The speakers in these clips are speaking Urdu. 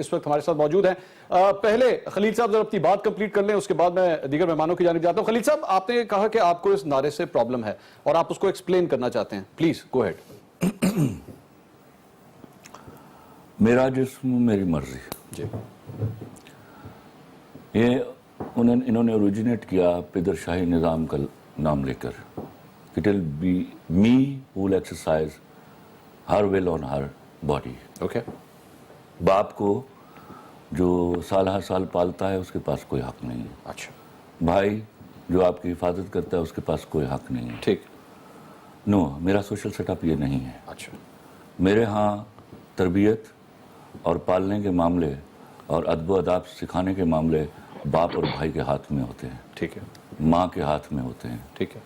اس وقت ہمارے ساتھ موجود ہیں. پہلے خلیل صاحب ذرا اپنی بات کمپلیٹ کر لیں, اس کے بعد میں دیگر مہمانوں کی جانب جاتا ہوں. خلیل صاحب, آپ نے کہا کہ آپ کو اس نعرے سے پرابلم ہے اور آپ اس کو ایکسپلین کرنا چاہتے ہیں, پلیز گو ہیڈ. میرا جسم میری مرضی, جی, یہ انہوں نے اوریجنیٹ کیا پدر شاہی نظام کا نام لے کر. It will be me who will exercise her will on her body. Okay. باپ کو جو سال ہر سال پالتا ہے اس کے پاس کوئی حق نہیں ہے. اچھا. بھائی جو آپ کی حفاظت کرتا ہے اس کے پاس کوئی حق نہیں ہے. ٹھیک. نو, میرا سوشل سیٹ اپ یہ نہیں ہے. اچھا. میرے ہاں تربیت اور پالنے کے معاملے اور ادب و اداب سکھانے کے معاملے باپ اور بھائی کے ہاتھ میں ہوتے ہیں. ٹھیک ہے. ماں کے ہاتھ میں ہوتے ہیں. ٹھیک ہے.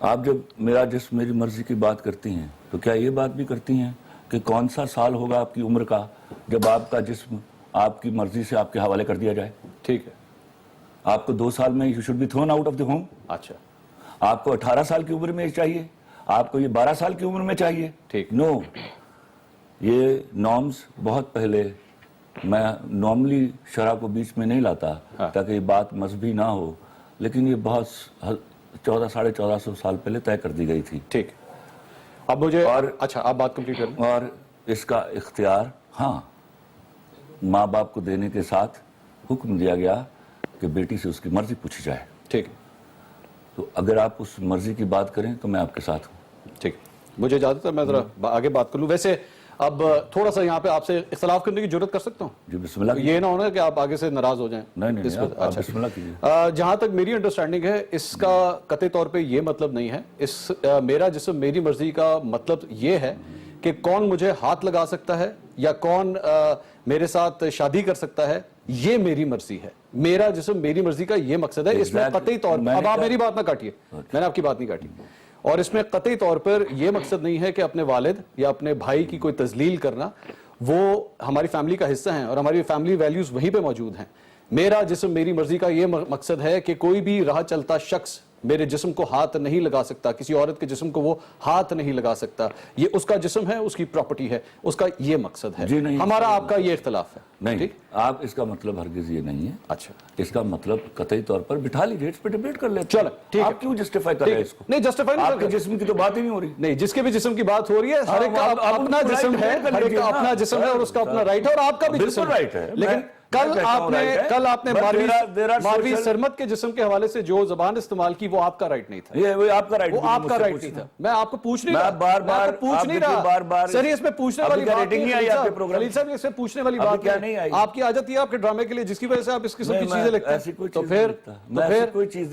آپ جب میرا جسم میری مرضی کی بات کرتی ہیں تو کیا یہ بات بھی کرتی ہیں کہ کون سا سال ہوگا آپ کی عمر کا جب آپ کا جسم آپ کی مرضی سے آپ کے حوالے کر دیا جائے؟ ٹھیک ہے. آپ کو 2 سال میں you should be thrown out of the home. اچھا. آپ کو 18 سال کی عمر میں چاہیے, آپ کو یہ 12 سال کی عمر میں چاہیے. ٹھیک. نو, یہ نارمز بہت پہلے, میں نارملی شرح کو بیچ میں نہیں لاتا تاکہ یہ بات مذہبی نہ ہو, لیکن یہ بہت 1400-1450 سال پہلے طے کر دی گئی تھی. ٹھیک. اب مجھے اچھا, آپ بات کمپلیٹ کر لیں. اور اس کا اختیار ہاں ماں باپ کو دینے کے ساتھ حکم دیا گیا کہ بیٹی سے اس کی مرضی پوچھی جائے. ٹھیک. تو اگر آپ اس مرضی کی بات کریں تو میں آپ کے ساتھ ہوں. ٹھیک. مجھے اجازت ہے میں ذرا آگے بات کر لوں. ویسے اب تھوڑا سا یہاں پہ آپ سے اختلاف کرنے کی ضرورت کر سکتا ہوں؟ جی بسم اللہ. یہ نہ ہونا کہ آپ آگے سے ناراض ہو جائیں. نہیں, آپ بسم اللہ کیجیے. جہاں تک میری انڈرسٹینڈنگ ہے اس کا قطعی طور پہ یہ مطلب نہیں ہے. اس میرا جسم میری مرضی کا مطلب یہ ہے کہ کون مجھے ہاتھ لگا سکتا ہے یا کون میرے ساتھ شادی کر سکتا ہے, یہ میری مرضی ہے. میرا جسم میری مرضی کا یہ مقصد ہے. اس میں قطعی طور پر, اب آپ میری بات نہ کاٹیے, میں نے آپ کی بات نہیں کاٹی, اور اس میں قطعی طور پر یہ مقصد نہیں ہے کہ اپنے والد یا اپنے بھائی کی کوئی تذلیل کرنا. وہ ہماری فیملی کا حصہ ہیں اور ہماری فیملی ویلیوز وہیں پہ موجود ہیں. میرا جسم میری مرضی کا یہ مقصد ہے کہ کوئی بھی راہ چلتا شخص میرے جسم کو ہاتھ نہیں لگا سکتا, کسی عورت کے جسم کو وہ ہاتھ نہیں لگا سکتا. یہ اس کا جسم ہے, اس کی پراپرٹی ہے, اس کا یہ مقصد ہے. ہمارا آپ کا یہ اختلاف ہے. نہیں, آپ اس کا مطلب ہرگز یہ نہیں ہے. اچھا, اس کا مطلب قطعی طور پر بٹھا لیجیے, اس پہ ڈیبیٹ کر لیتے. چلو ٹھیک ہے. آپ کیوں جسٹیفائی کر رہے ہیں اس کو؟ نہیں جسٹیفائی نہیں, آپ کے جسم کی تو بات ہی نہیں ہو رہی. نہیں, جس کے بھی جسم کی بات ہو رہی ہے, ہر ایک کا اپنا جسم ہے, ہر ایک کا اپنا جسم ہے اور اس کا اپنا رائٹ ہے, اور آپ کا بھی جسم ہے. لیکن کل آپ نے ماروی سرمت کے جسم کے حوالے سے جو زبان استعمال کی وہ آپ کا رائٹ نہیں تھا. یہ آپ کا رائٹ, وہ آپ کا رائٹ نہیں تھا. میں آپ کو پوچھ نہیں رہا سر, اس میں پوچھنے والی بات نہیں ہے. خلیل صاحب, اس میں پوچھنے والی بات کیا نہیں ہے. آپ کی عادت یہ آپ کے ڈرامے کے لیے جس کی وجہ سے آپ اس قسم کی چیزیں لکھتے ہیں, تو پھر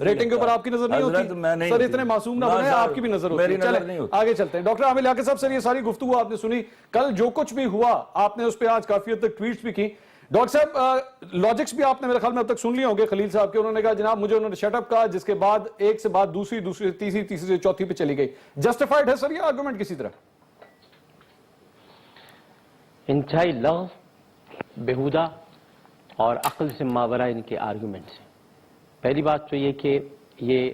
ریٹنگ کے اوپر آپ کی نظر نہیں ہوتی. سر اتنے معصوم نہ بنائیں, آپ کی بھی نظر ہوتی ہے. چلیں آگے چلتے ہیں. ڈاکٹر عامر لیاقت صاحب, سر یہ ساری گفتگو آپ نے سنی, کل جو کچھ بھی ہوا آپ نے اس پہ آج کافی حد تک ٹویٹس بھی کی. ڈاکٹر صاحب لاجکس بھی آپ نے میرے خیال میں اب تک سن لیے ہوں گے خلیل صاحب کے. انہوں نے کہا جناب مجھے انہوں نے شٹ اپ کہا, جس کے بعد ایک سے بات دوسری تیسری سے چوتھی پہ چلی گئی. جسٹیفائڈ ہے سر یہ آرگومنٹ کسی طرح؟ انتہائی لغو, بیہودہ اور عقل سے ماورا ان کے آرگومنٹس ہیں. پہلی بات تو یہ کہ یہ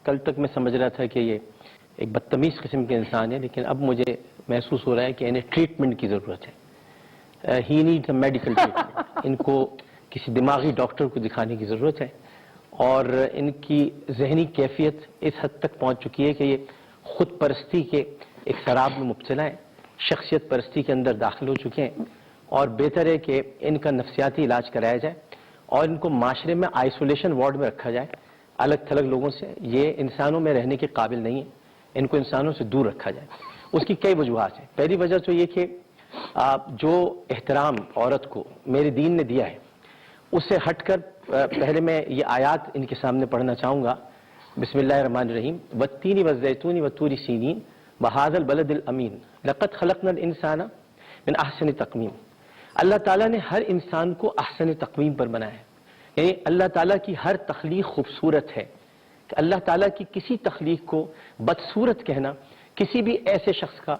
کل تک میں سمجھ رہا تھا کہ یہ ایک بدتمیز قسم کے انسان ہے, لیکن اب مجھے محسوس ہو رہا ہے کہ انہیں ٹریٹمنٹ کی ضرورت ہے. ہی نیڈز اے میڈیکل ٹریٹمنٹ. ان کو کسی دماغی ڈاکٹر کو دکھانے کی ضرورت ہے, اور ان کی ذہنی کیفیت اس حد تک پہنچ چکی ہے کہ یہ خود پرستی کے ایک سراب میں مبتلا ہیں, شخصیت پرستی کے اندر داخل ہو چکے ہیں, اور بہتر ہے کہ ان کا نفسیاتی علاج کرایا جائے اور ان کو معاشرے میں آئسولیشن وارڈ میں رکھا جائے, الگ تھلگ لوگوں سے. یہ انسانوں میں رہنے کے قابل نہیں ہے, ان کو انسانوں سے دور رکھا جائے. اس کی کئی وجوہات ہیں. پہلی وجہ تو یہ کہ جو احترام عورت کو میرے دین نے دیا ہے اس سے ہٹ کر پہلے میں یہ آیات ان کے سامنے پڑھنا چاہوں گا. بسم اللہ الرحمن الرحیم. والتین والزیتون والطور سینین وہذا البلد الامین لقد خلقنا الانسان من احسن تقویم. اللہ تعالیٰ نے ہر انسان کو احسن تقویم پر بنایا ہے, یعنی اللہ تعالیٰ کی ہر تخلیق خوبصورت ہے. کہ اللہ تعالیٰ کی کسی تخلیق کو بدصورت کہنا کسی بھی ایسے شخص کا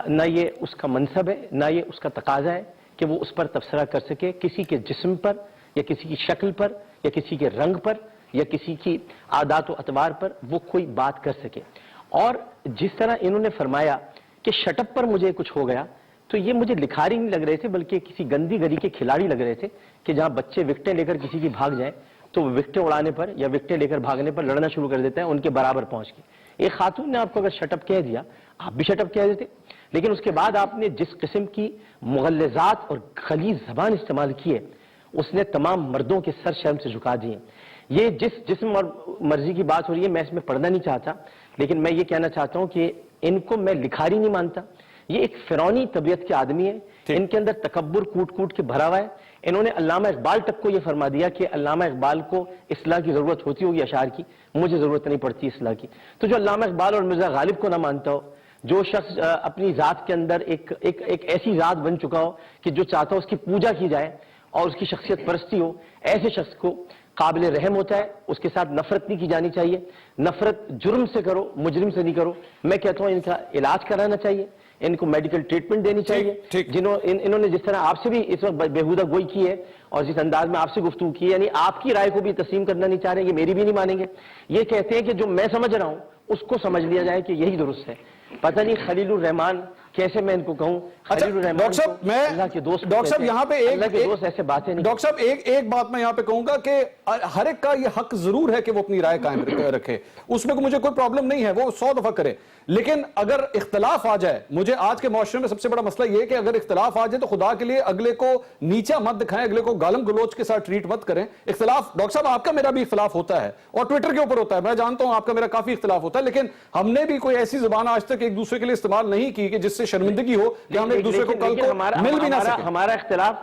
نہ یہ اس کا منصب ہے, نہ یہ اس کا تقاضا ہے کہ وہ اس پر تبصرہ کر سکے, کسی کے جسم پر یا کسی کی شکل پر یا کسی کے رنگ پر یا کسی کی عادات و اطوار پر وہ کوئی بات کر سکے. اور جس طرح انہوں نے فرمایا کہ شٹ اپ پر مجھے کچھ ہو گیا, تو یہ مجھے لکھاری نہیں لگ رہے تھے بلکہ کسی گندی گلی کے کھلاڑی لگ رہے تھے کہ جہاں بچے وکٹیں لے کر کسی کی بھاگ جائیں تو وہ وکٹیں اڑانے پر یا وکٹیں لے کر بھاگنے پر لڑنا شروع کر دیتے ہیں ان کے برابر پہنچ کے. ایک خاتون نے آپ کو اگر شٹ اپ کہہ دیا, آپ بھی شٹ اپ کہہ دیتے, لیکن اس کے بعد آپ نے جس قسم کی مغلظات اور خلیظ زبان استعمال کی ہے اس نے تمام مردوں کے سر شرم سے جھکا دیے. یہ جس جسم اور مرضی کی بات ہو رہی ہے میں اس میں پڑھنا نہیں چاہتا, لیکن میں یہ کہنا چاہتا ہوں کہ ان کو میں لکھاری نہیں مانتا. یہ ایک فرعونی طبیعت کے آدمی ہے, ان کے اندر تکبر کوٹ کوٹ کے بھرا ہوا ہے. انہوں نے علامہ اقبال تک کو یہ فرما دیا کہ علامہ اقبال کو اصلاح کی ضرورت ہوتی ہوگی اشعار کی, مجھے ضرورت نہیں پڑتی اصلاح کی. تو جو علامہ اقبال اور مرزا غالب کو نہ مانتا ہو, جو شخص اپنی ذات کے اندر ایک ایسی ذات بن چکا ہو کہ جو چاہتا ہو اس کی پوجا کی جائے اور اس کی شخصیت پرستی ہو, ایسے شخص کو قابل رحم ہوتا ہے, اس کے ساتھ نفرت نہیں کی جانی چاہیے. نفرت جرم سے کرو, مجرم سے نہیں کرو. میں کہتا ہوں ان کا علاج کرانا چاہیے, ان کو میڈیکل ٹریٹمنٹ دینی چاہیے. انہوں نے جس طرح آپ سے بھی اس وقت بےہودہ گوئی کی ہے اور جس انداز میں آپ سے گفتگو کی ہے, یعنی آپ کی رائے کو بھی تسلیم کرنا نہیں چاہ رہے, یہ میری بھی نہیں مانیں گے. یہ کہتے ہیں کہ جو میں سمجھ رہا ہوں اس کو سمجھ لیا جائے کہ یہی درست ہے. پتہ نہیں خلیل الرحمان کیسے میں ان کو کہوں. خلیل الرحمان ڈاکٹر صاحب میں اللہ کے دوست, ڈاکٹر صاحب یہاں پہ ایسے باتیں نہیں. ڈاکٹر صاحب ایک بات میں یہاں پہ کہوں گا کہ ہر ایک کا یہ حق ضرور ہے کہ وہ اپنی رائے قائم رکھے, اس میں مجھے کوئی پرابلم نہیں ہے, وہ 100 دفعہ کرے. لیکن اگر اختلاف آ جائے, مجھے آج کے معاشرے میں سب سے بڑا مسئلہ یہ ہے کہ اگر اختلاف آ جائے تو خدا کے لیے اگلے کو نیچا مت دکھائیں, اگلے کو گالم گلوچ کے ساتھ ٹریٹ مت کریں. اختلاف ڈاکٹر صاحب آپ کا میرا بھی اختلاف ہوتا ہے اور ٹویٹر کے اوپر ہوتا ہے, میں جانتا ہوں آپ کا میرا کافی اختلاف ہوتا ہے, لیکن ہم نے بھی کوئی ایسی زبان آج تک ایک دوسرے کے لیے استعمال نہیں کی کہ جس سے شرمندگی ہو کہ ہم ایک دوسرے کو کل کو مل بھی نہ سکیں. ہمارا اختلاف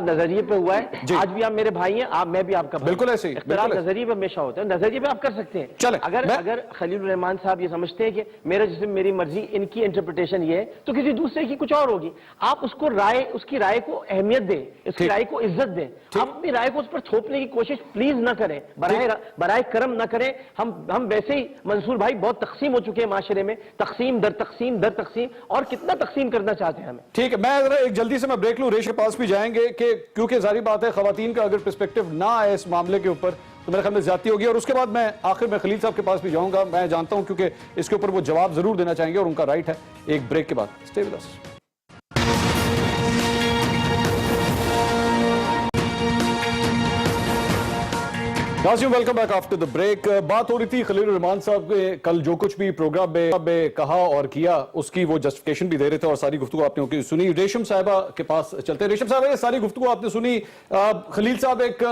نظریے پہ ہوا ہے. آج بھی آپ میرے بھائی ہیں, میں بھی آپ کا بھائی. بالکل ایسے ہی اختلاف نظریے پہ ہمیشہ ہوتا ہے, نظریے پہ آپ کر سکتے ہیں. اگر خلیل الرحمان صاحب یہ سمجھتے ہیں کہ میرا جسم میری مرضی, ان کی انٹرپریٹیشن یہ ہے, تو کسی دوسرے کی کچھ اور ہوگی. آپ اس کی رائے کو اہمیت دیں, اس کی رائے کو عزت دیں. آپ اپنی رائے کو اس پر تھوپنے کی کوشش پلیز نہ کریں, برائے کرم نہ کریں. ہم ویسے ہی منصور بھائی بہت تقسیم ہو چکے ہیں معاشرے میں, تقسیم در تقسیم در تقسیم, اور کتنا تقسیم کرنا چاہتے ہیں ہمیں. ٹھیک ہے, میں ذرا ایک جلدی سے میں بریک لوں, ریش کے پاس بھی جائیں گے کہ کیونکہ ظاہری بات ہے خواتین کا اگر پرسپیکٹیو نہ آئے اس معاملے کے اوپر تو میرے خیال میں زیادتی ہوگی. اور اس کے بعد میں آخر میں خلیل صاحب کے پاس بھی جاؤں گا, میں جانتا ہوں کیونکہ اس کے اوپر وہ جواب ضرور دینا چاہیں گے اور ان کا رائٹ ہے. ایک بریک کے بعد اسٹے ود اس. ناظرین welcome back after the break. بات ہو رہی تھی خلیل الرحمان صاحب نے کل جو کچھ بھی پروگرام میں کہا اور کیا اس کی وہ جسٹیفیکیشن بھی دے رہے تھے اور ساری گفتگو آپ نے سنی. ریشم صاحبہ کے پاس چلتے ہیں. ریشم صاحبہ یہ ساری گفتگو آپ نے سنی. خلیل صاحب ایک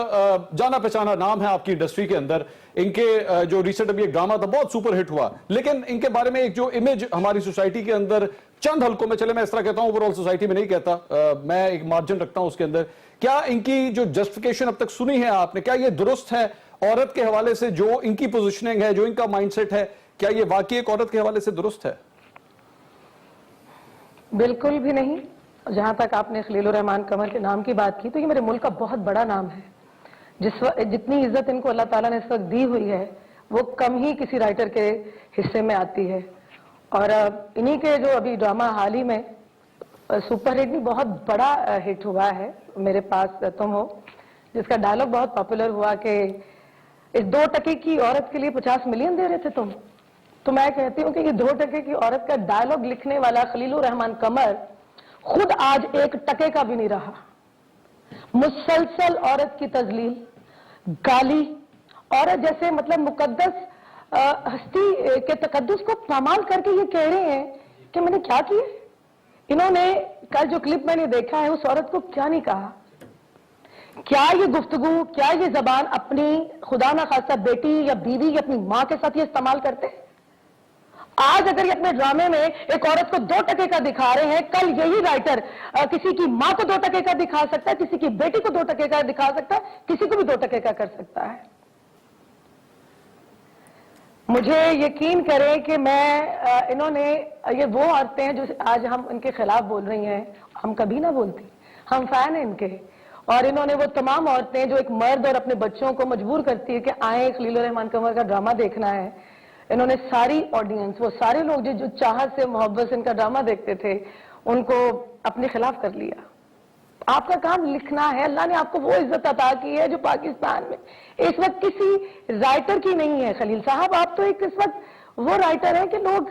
جانا پہچانا نام ہے آپ کی انڈسٹری کے اندر. ان کے جو ریسنٹ ابھی ایک ڈرامہ تھا بہت سپر ہٹ ہوا, لیکن ان کے بارے میں ایک جو امیج ہماری سوسائٹی کے اندر چند حلقوں میں, چلے میں اس طرح کہتا ہوں اوور آل سوسائٹی میں نہیں کہتا, میں ایک مارجن رکھتا ہوں اس کے اندر, کیا ان کی جو جسٹیفیکیشن اب تک سنی ہے آپ نے, کیا یہ درست ہے عورت کے حوالے سے جو ان کی پوزیشننگ ہے, جو ان کا مائنڈ سیٹ ہے, کیا یہ واقعی ایک عورت کے حوالے سے درست ہے؟ بالکل بھی نہیں. جہاں تک آپ نے خلیل الرحمان قمر کے نام کی بات کی تو یہ میرے ملک کا بہت بڑا نام ہے. جتنی عزت ان کو اللہ تعالیٰ نے اس وقت دی ہوئی ہے وہ کم ہی کسی رائٹر کے حصے میں آتی ہے. اور انہی کے جو ابھی ڈرامہ حال ہی میں سپر ہٹ بھی بہت بڑا ہٹ ہوا ہے, میرے پاس تم ہو, جس کا ڈائلاگ بہت پاپولر ہوا کہ اس 2 ٹکے کی عورت کے لیے 50 ملین دے رہے تھے تم. تو میں کہتی ہوں کہ یہ 2 ٹکے کی عورت کا ڈائلاگ لکھنے والا خلیل الرحمان قمر خود آج 1 ٹکے کا بھی نہیں رہا. مسلسل عورت کی تذلیل, گالی, عورت جیسے مطلب مقدس ہستی کے تقدس کو پامال کر کے یہ کہہ رہے ہیں کہ میں نے کیا کیا. انہوں نے کل جو کلپ میں نے دیکھا ہے اس عورت کو کیا نہیں کہا. کیا یہ گفتگو, کیا یہ زبان اپنی خدا نہ خواستہ بیٹی یا بیوی یا اپنی ماں کے ساتھ یہ استعمال کرتے؟ آج اگر یہ اپنے ڈرامے میں ایک عورت کو 2 ٹکے کا دکھا رہے ہیں, کل یہی رائٹر کسی کی ماں کو 2 ٹکے کا دکھا سکتا ہے, کسی کی بیٹی کو 2 ٹکے کا دکھا سکتا ہے, کسی کو بھی 2 ٹکے کا کر سکتا ہے. مجھے یقین کریں کہ انہوں نے یہ وہ عورتیں ہیں جو آج ہم ان کے خلاف بول رہی ہیں, ہم کبھی نہ بولتی, ہم فین ہیں ان کے. اور انہوں نے وہ تمام عورتیں جو ایک مرد اور اپنے بچوں کو مجبور کرتی ہے کہ آئیں خلیل الرحمان قمر کا ڈرامہ دیکھنا ہے, انہوں نے ساری آڈینس, وہ سارے لوگ جو چاہت سے محبت سے ان کا ڈرامہ دیکھتے تھے, ان کو اپنے خلاف کر لیا. آپ کا کام لکھنا ہے, اللہ نے آپ کو وہ عزت عطا کی ہے جو پاکستان میں اس وقت کسی رائٹر کی نہیں ہے. خلیل صاحب آپ تو ایک اس وقت وہ رائٹر ہیں کہ لوگ